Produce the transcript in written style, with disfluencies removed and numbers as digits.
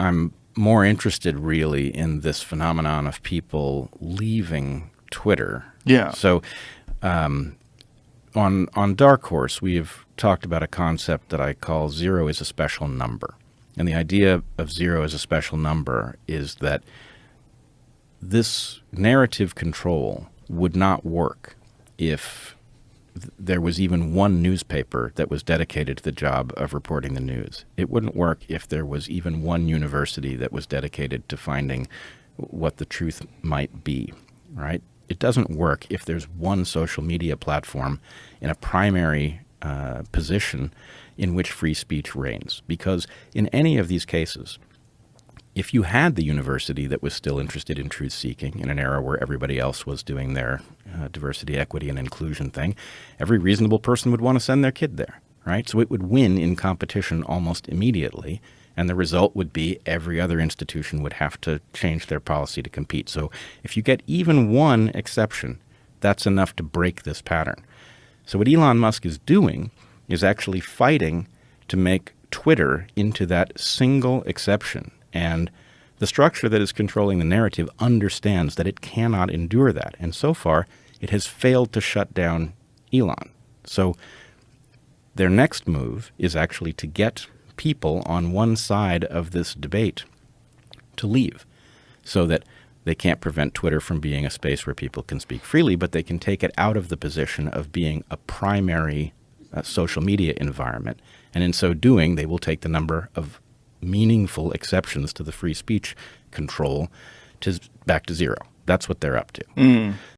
I'm more interested really in this phenomenon of people leaving Twitter. Yeah. So on DarkHorse, we've talked about a concept that I call zero is a special number. And the idea of zero as a special number is that this narrative control would not work if there was even one newspaper that was dedicated to the job of reporting the news. It wouldn't work if there was even one university that was dedicated to finding what the truth might be, right? It doesn't work if there's one social media platform in a primary position in which free speech reigns. Because in any of these cases, if you had the university that was still interested in truth-seeking in an era where everybody else was doing their diversity, equity, and inclusion thing, every reasonable person would want to send their kid there, right? So it would win in competition almost immediately, and the result would be every other institution would have to change their policy to compete. So if you get even one exception, that's enough to break this pattern. So what Elon Musk is doing is actually fighting to make Twitter into that single exception. And the structure that is controlling the narrative understands that it cannot endure that. And so far, it has failed to shut down Elon. So their next move is actually to get people on one side of this debate to leave so that they can't prevent Twitter from being a space where people can speak freely, but they can take it out of the position of being a primary social media environment. And in so doing, they will take the number of meaningful exceptions to the free speech control back to zero. That's what they're up to.